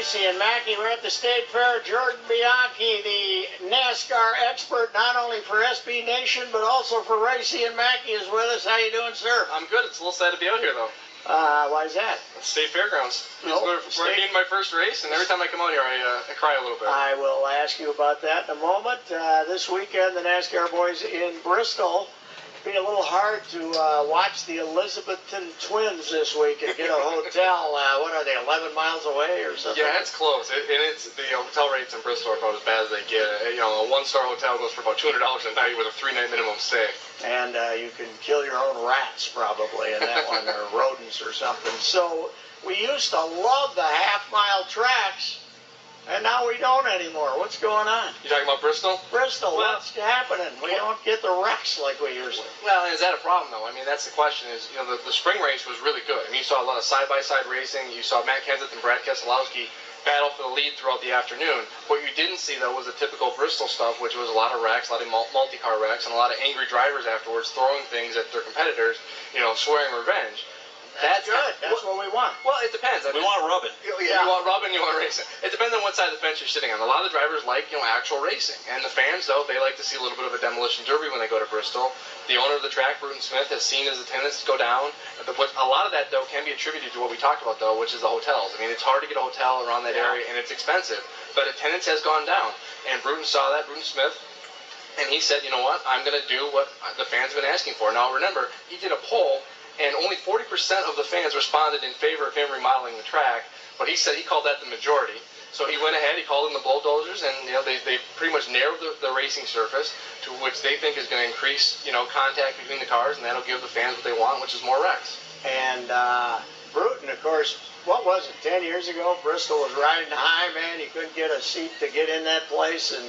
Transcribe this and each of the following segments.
Racey and Mackey. We're at the State Fair. Jordan Bianchi, the NASCAR expert, not only for SB Nation, but also for Racey and Mackey, is with us. How you doing, sir? I'm good. It's a little sad to be out here, though. Why is that? State Fairgrounds. Nope. We're in my first race, and every time I come out here, I cry a little bit. I will ask you about that in a moment. This weekend, the NASCAR boys in Bristol. Be a little hard to watch the Elizabethton twins this week and get a hotel. What are they, 11 miles away or something? Yeah, it's close. And it's the hotel rates in Bristol are about as bad as they get. You know, a one-star hotel goes for about $200 a night with a 3-night minimum stay. And you can kill your own rats probably in that one, or rodents or something. So we used to love the half-mile tracks. And now we don't anymore. What's going on? You talking about Bristol? Bristol, well, what's happening? We don't get the wrecks like we used to. Well, is that a problem, though? I mean, that's the question. Is, you know, the spring race was really good. I mean, you saw a lot of side-by-side racing. You saw Matt Kenseth and Brad Keselowski battle for the lead throughout the afternoon. What you didn't see, though, was the typical Bristol stuff, which was a lot of wrecks, a lot of multi-car wrecks, and a lot of angry drivers afterwards throwing things at their competitors, you know, swearing revenge. That's good. That's what we want. Well, it depends. We want rubbing. Yeah. You want rubbing, you want racing. It depends on what side of the fence you're sitting on. A lot of the drivers like, you know, actual racing. And the fans, though, they like to see a little bit of a demolition derby when they go to Bristol. The owner of the track, Brewton Smith, has seen his attendance go down. A lot of that, though, can be attributed to what we talked about, though, which is the hotels. I mean, it's hard to get a hotel around that area, and it's expensive. But attendance has gone down. And Brewton saw that, Brewton Smith. And he said, you know what, I'm going to do what the fans have been asking for. Now, remember, he did a poll, and only 40% of the fans responded in favor of him remodeling the track, but he said he called that the majority. So he went ahead, he called in the bulldozers, and you know they pretty much narrowed the racing surface to which they think is going to increase, you know, contact between the cars, and that'll give the fans what they want, which is more wrecks. And Brewton, of course, what was it, 10 years ago, Bristol was riding high, man. You couldn't get a seat to get in that place, and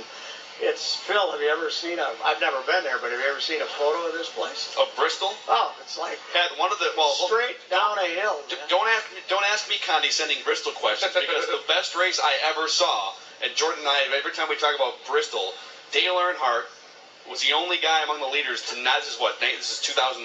it's, Phil, have you ever seen I've never been there, but have you ever seen a photo of this place? Of Bristol? Oh, it's like had one of the, straight down a hill. Don't ask me condescending Bristol questions, because the best race I ever saw, and Jordan and I, every time we talk about Bristol, Dale Earnhardt was the only guy among the leaders to not, this is 2000?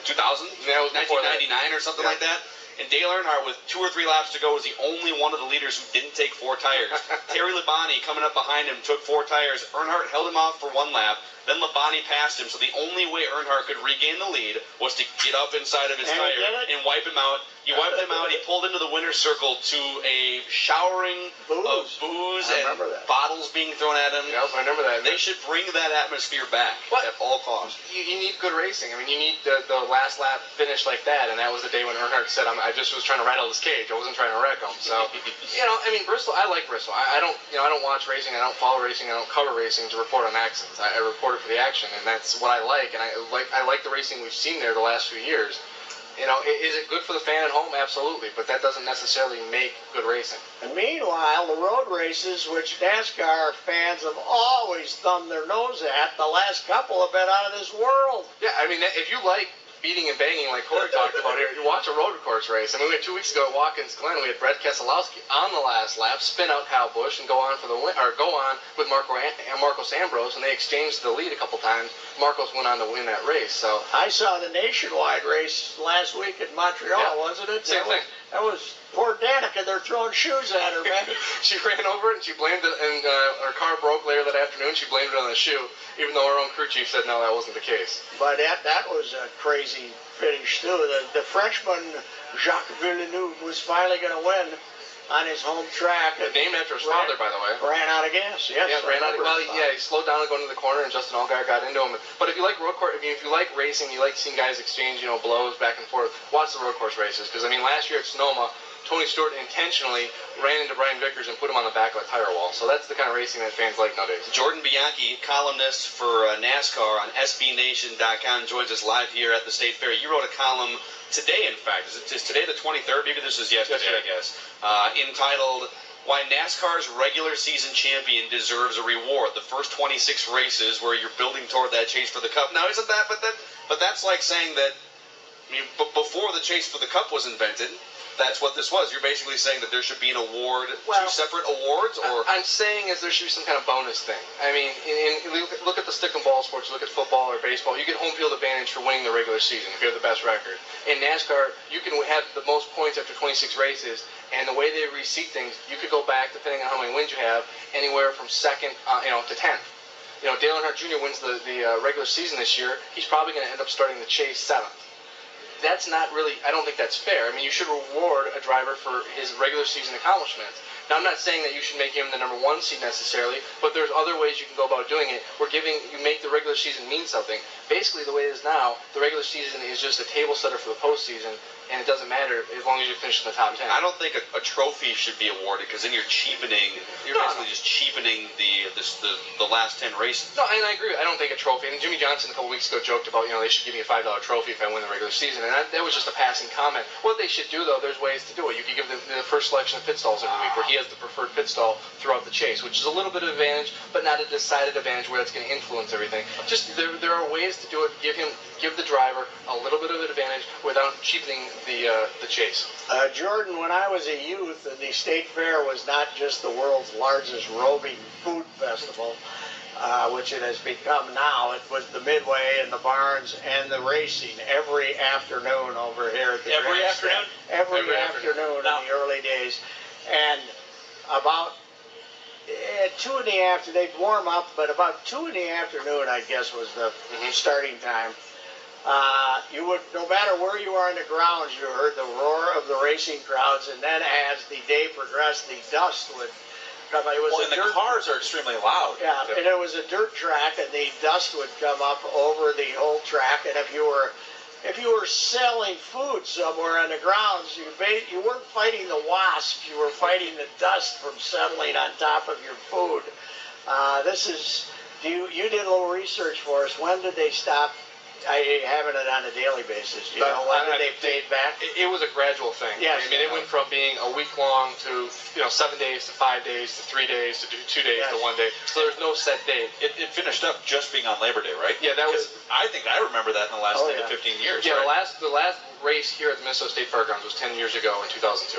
Yeah, it was 1999 or something like that. And Dale Earnhardt, with 2 or 3 laps to go, was the only one of the leaders who didn't take 4 tires. Terry Labonte, coming up behind him, took 4 tires. Earnhardt held him off for 1 lap. Then Labonte passed him, so the only way Earnhardt could regain the lead was to get up inside of his tire and wipe him out. He wiped him out. He pulled into the winner's circle to a showering of booze and bottles being thrown at him. Yep, I remember that. They should bring that atmosphere back at all costs. You need good racing. I mean, you need the last lap finish like that, and that was the day when Earnhardt said, I just was trying to rattle his cage. I wasn't trying to wreck him. So, you know, I mean, Bristol, I like Bristol. I don't watch racing. I don't follow racing. I don't cover racing to report on accidents. I report it for the action, and that's what I like. And I like the racing we've seen there the last few years. You know, is it good for the fan at home? Absolutely, but that doesn't necessarily make good racing. And meanwhile, the road races, which NASCAR fans have always thumbed their nose at, the last couple have been out of this world. Yeah, I mean, if you like beating and banging like Corey talked about here, you watch a road course race. I mean, we had 2 weeks ago at Watkins Glen, we had Brad Keselowski on the last lap, spin out Kyle Busch, and go on with Marcos Ambrose, and they exchanged the lead a couple times. Marcos went on to win that race. So I saw the nationwide race last week at Montreal, wasn't it? Same thing. That was poor Danica. They're throwing shoes at her, man. She ran over it, and she blamed it, and her car broke later that afternoon. She blamed it on the shoe, even though her own crew chief said no, that wasn't the case. But that was a crazy finish, too. The Frenchman, Jacques Villeneuve, was finally going to win on his home track. Named after his father, by the way. Ran out of gas, yes. Yeah, he slowed down and going to the corner, and Justin Allgaier got into him. But if you like road course, if you like racing, you like seeing guys exchange, you know, blows back and forth, watch the road course races. Because, I mean, last year at Sonoma, Tony Stewart intentionally ran into Brian Vickers and put him on the back of a tire wall. So that's the kind of racing that fans like nowadays. Jordan Bianchi, columnist for NASCAR on SBNation.com, joins us live here at the State Fair. You wrote a column today, in fact. Is today the 23rd? Maybe this was yesterday, I guess. Entitled, Why NASCAR's Regular Season Champion Deserves a Reward. The first 26 races where you're building toward that chase for the Cup. Now, isn't that, but that's like saying that, I mean, before the chase for the Cup was invented, that's what this was. You're basically saying that there should be an award, Well, 2 separate awards, or I'm saying is there should be some kind of bonus thing. I mean, look at the stick and ball sports, look at football or baseball. You get home field advantage for winning the regular season if you have the best record. In NASCAR, you can have the most points after 26 races, and the way they reseat things, you could go back, depending on how many wins you have, anywhere from second, to 10th. Dale Earnhardt Jr. wins the regular season this year. He's probably going to end up starting the chase 7th. That's not really, I don't think that's fair. I mean, you should reward a driver for his regular season accomplishments. Now, I'm not saying that you should make him the number 1 seed necessarily, but there's other ways you can go about doing it. You make the regular season mean something. Basically, the way it is now, the regular season is just a table setter for the postseason, and it doesn't matter as long as you finish in the top 10. I don't think a trophy should be awarded because then you're cheapening. You're basically just cheapening the last 10 races. No, and I agree. I don't think a trophy. And Jimmy Johnson a couple weeks ago joked about they should give me a $5 trophy if I win the regular season, and that was just a passing comment. What they should do though, there's ways to do it. You could give them the first selection of pit stalls every week, where he has the preferred pit stall throughout the chase, which is a little bit of advantage, but not a decided advantage where it's going to influence everything. Just there are ways to do it. Give the driver a little bit of an advantage without cheapening the chase. Jordan, when I was a youth, the State Fair was not just the world's largest roving food festival, which it has become now. It was the Midway and the barns and the racing every afternoon over here at the Every grandstand. afternoon? Every afternoon in the early days. And about 2 in the afternoon, they'd warm up, but about 2 in the afternoon, I guess, was the starting time. You would, no matter where you are in the grounds, you heard the roar of the racing crowds, and then as the day progressed, the dust would come out. And the cars are extremely loud. Yeah, and it was a dirt track, and the dust would come up over the whole track, and if you were selling food somewhere on the grounds, you weren't fighting the wasps, you were fighting the dust from settling on top of your food. You did a little research for us. When did they stop having it on a daily basis? Do you know when did they fade back? It was a gradual thing. Yes. I mean, it went from being a week long to 7 days to 5 days to 3 days to 2 days to 1 day. So there's no set date. It finished up just being on Labor Day, right? Yeah, that was. I think I remember that in the last 10 to 15 years. Yeah, right? the last race here at the Minnesota State Fairgrounds was 10 years ago in 2002.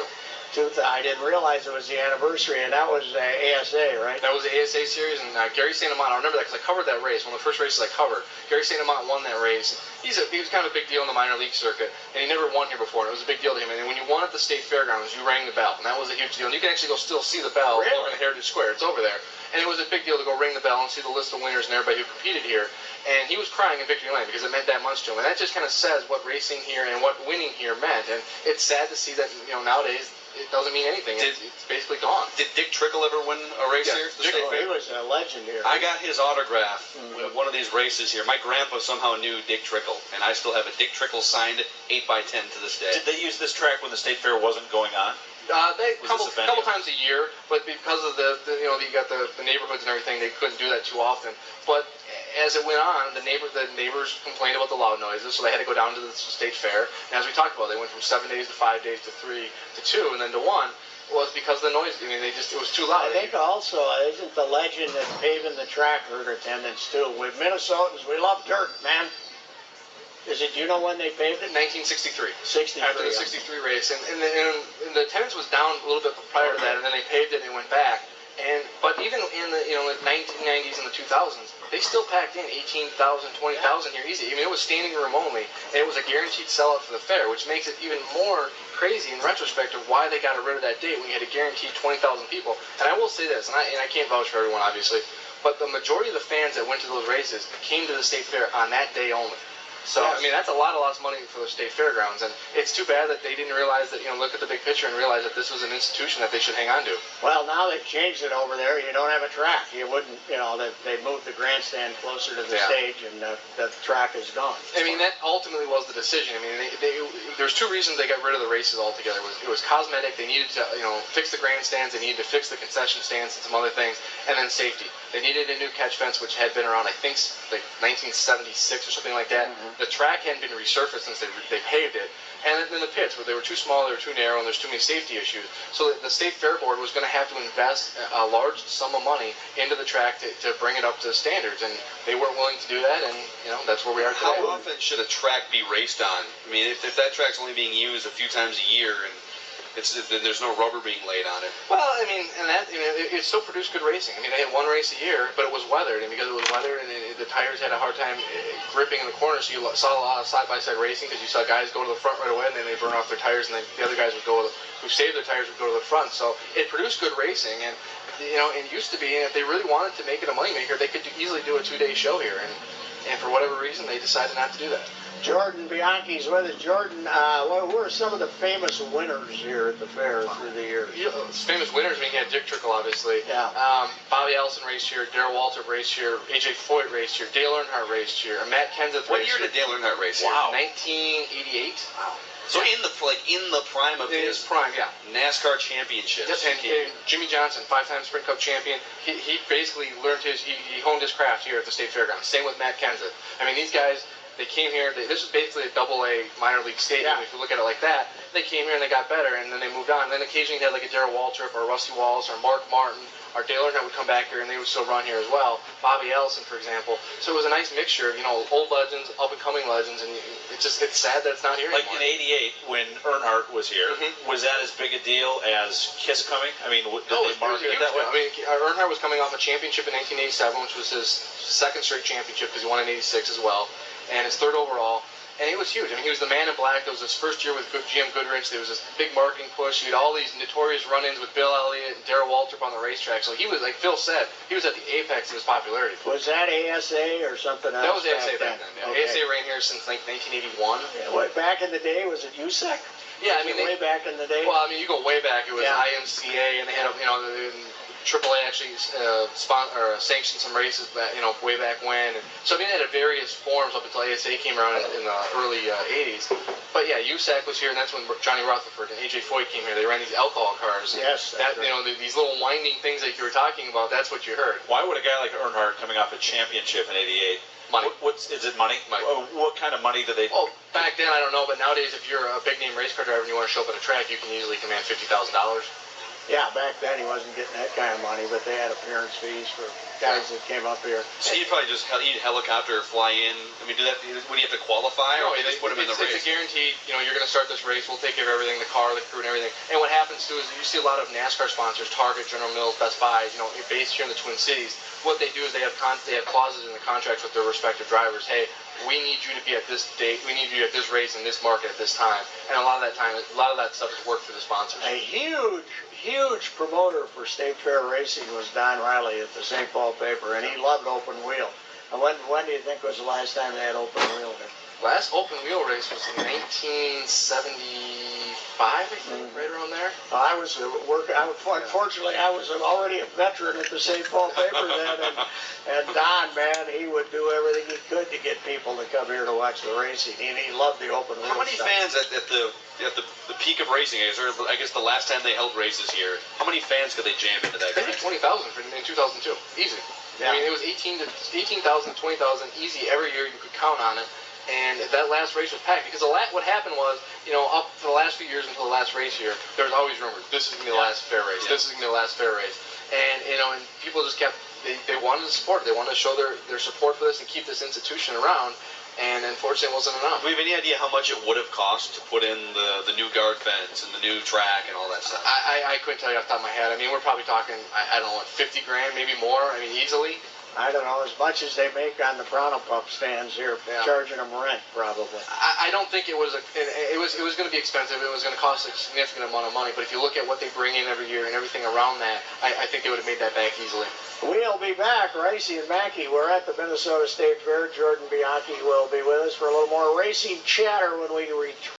I didn't realize it was the anniversary, and that was ASA, right? That was the ASA series, and Gary St. Amant, I remember that because I covered that race, one of the first races I covered. Gary St. Amant won that race. He was kind of a big deal in the minor league circuit, and he never won here before, and it was a big deal to him. And when you won at the State Fairgrounds, you rang the bell, and that was a huge deal. And you can actually go still see the bell over in the Heritage Square. It's over there. And it was a big deal to go ring the bell and see the list of winners and everybody who competed here. And he was crying in victory lane because it meant that much to him. And that just kind of says what racing here and what winning here meant. And it's sad to see that nowadays it doesn't mean anything. It's basically gone. Did Dick Trickle ever win a race here? He was a legend here. I got his autograph at one of these races here. My grandpa somehow knew Dick Trickle, and I still have a Dick Trickle signed 8x10 to this day. Did they use this track when the State Fair wasn't going on? A couple times a year, but because of you got the neighborhoods and everything, they couldn't do that too often. But as it went on, the neighbors complained about the loud noises, so they had to go down to the State Fair. And as we talked about, they went from 7 days to 5 days to 3 to 2 and then to 1. Was because of the noise. I mean, it was too loud. I think also, isn't the legend that paving the track hurt attendance too? With Minnesotans, we love dirt, man. Do you know when they paved it? 1963. 63. After the 63 race, and the attendance was down a little bit prior to that, and then they paved it and it went back. But even in the 1990s and the 2000s, they still packed in 18,000, 20,000 here easy. I mean, it was standing room only, and it was a guaranteed sellout for the fair, which makes it even more crazy in retrospect of why they got rid of that date when you had a guaranteed 20,000 people. And I will say this, and I can't vouch for everyone obviously, but the majority of the fans that went to those races came to the State Fair on that day only. So, I mean, that's a lot of money for the State Fairgrounds, and it's too bad that they didn't realize that, look at the big picture and realize that this was an institution that they should hang on to. Well, now they've changed it over there. You don't have a track. You wouldn't, they moved the grandstand closer to the stage, and the track is gone. I mean, that ultimately was the decision. I mean, there's two reasons they got rid of the races altogether. It was cosmetic. They needed to, fix the grandstands. They needed to fix the concession stands and some other things, and then safety. They needed a new catch fence, which had been around, I think, like 1976 or something like that. Mm-hmm. The track hadn't been resurfaced since they paved it. And then the pits, where they were too small, they were too narrow, and there's too many safety issues. So the State Fair Board was going to have to invest a large sum of money into the track to bring it up to standards, and they weren't willing to do that, and that's where we are today. How often should a track be raced on? I mean, if that track's only being used a few times a year, and There's no rubber being laid on it. Well, I mean, and that it still produced good racing. I mean, they had one race a year, but it was weathered, and because it was weathered, and the tires had a hard time gripping in the corners, so you saw a lot of side-by-side racing because you saw guys go to the front right away, and then they burn off their tires, and then the other guys who saved their tires would go to the front. So it produced good racing, and it used to be, and if they really wanted to make it a moneymaker, they could easily do a 2-day show here, and for whatever reason, they decided not to do that. Jordan Bianchi's with us. Jordan, who are some of the famous winners here at the fair through the years? Famous winners, I mean, you had Dick Trickle, obviously. Yeah. Bobby Allison raced here. Darrell Waltrip raced here. A.J. Foyt raced here. Dale Earnhardt raced here. Matt Kenseth raced here. What year did Dale Earnhardt race here? Wow. 1988. Wow. So in the prime of his prime, yeah. NASCAR championships. Yep, and Jimmy Johnson, 5-time Sprint Cup champion. He basically learned he honed his craft here at the State Fairgrounds. Same with Matt Kenseth. I mean, these guys. They came here. This was basically a AA minor league stadium, if you look at it like that. They came here and they got better, and then they moved on. And then occasionally they had like a Darrell Waltrip or a Rusty Wallace or Mark Martin or Dale Earnhardt would come back here and they would still run here as well. Bobby Ellison, for example. So it was a nice mixture of old legends, up and coming legends, and it's sad that it's not here like anymore. in '88 when Earnhardt was here, was that as big a deal as Kiss coming? I mean, did they market it that way? I mean, Earnhardt was coming off a championship in 1987, which was his second straight championship because he won in '86 as well. And his third overall, and it was huge. I mean, he was the man in black. It was his first year with GM Goodrich. There was this big marketing push. He had all these notorious run-ins with Bill Elliott and Darrell Waltrip on the racetrack. So he was, like Phil said, he was at the apex of his popularity. Was that ASA or something else? That was ASA back then. Yeah. Okay. ASA ran here since like 1981. Yeah, what, back in the day, was it USEC? Yeah, I mean, way back in the day. Well, I mean, you go way back. It was IMCA, and they had AAA actually sanctioned some races that way back when. So I mean, they had various forms up until ASA came around in the early '80s. But yeah, USAC was here, and that's when Johnny Rutherford and A.J. Foyt came here. They ran these alcohol cars. Yes, that right. These little winding things that you were talking about. That's what you heard. Why would a guy like Earnhardt coming off a championship in '88? Money. Is it money? Money. What kind of money do they? Oh, back then I don't know, but nowadays if you're a big name race car driver and you want to show up at a track, you can easily command $50,000. Yeah, back then he wasn't getting that kind of money, but they had appearance fees for guys that came up here. So you'd probably just eat a helicopter or fly in. I mean, would you have to qualify, or just put them in the race? It's a guaranteed. You're going to start this race. We'll take care of everything, the car, the crew, and everything. And what happens too is you see a lot of NASCAR sponsors, Target, General Mills, Best Buy, based here in the Twin Cities. What they do is they have clauses in the contracts with their respective drivers. Hey, we need you to be at this date. We need you at this race in this market at this time. And a lot of that stuff is worked for the sponsors. A huge promoter for State Fair racing was Don Riley at the St. Paul paper, and he loved open wheel. And when do you think was the last time they had open wheel here? Last open wheel race was in 1975, I think, right around there. I was unfortunately, I was already a veteran at the St. Paul paper then, and Don, man, he would do everything he could to get people to come here to watch the racing. And he loved the open wheel. How many fans at the peak of racing? I guess the last time they held races here, how many fans could they jam into that? They had 20,000 in 2002, easy. Yeah. I mean, it was 18,000 to 20,000 easy every year. You could count on it. And that last race was packed because what happened was, up for the last few years until the last race here, there was always rumors. This is gonna be the last fair race. This is gonna be the last fair race. And and people just kept. They wanted to support. They wanted to show their support for this and keep this institution around. And unfortunately, it wasn't enough. Do we have any idea how much it would have cost to put in the new guard fence and the new track and all that stuff? I couldn't tell you off the top of my head. I mean, we're probably talking, I don't know, $50 grand, maybe more. I mean, easily. I don't know, as much as they make on the Bronto Pump stands here, charging them rent, probably. I don't think it was going to be expensive. It was going to cost a significant amount of money. But if you look at what they bring in every year and everything around that, I think they would have made that back easily. We'll be back, Ricey and Mackey. We're at the Minnesota State Fair. Jordan Bianchi will be with us for a little more racing chatter when we return.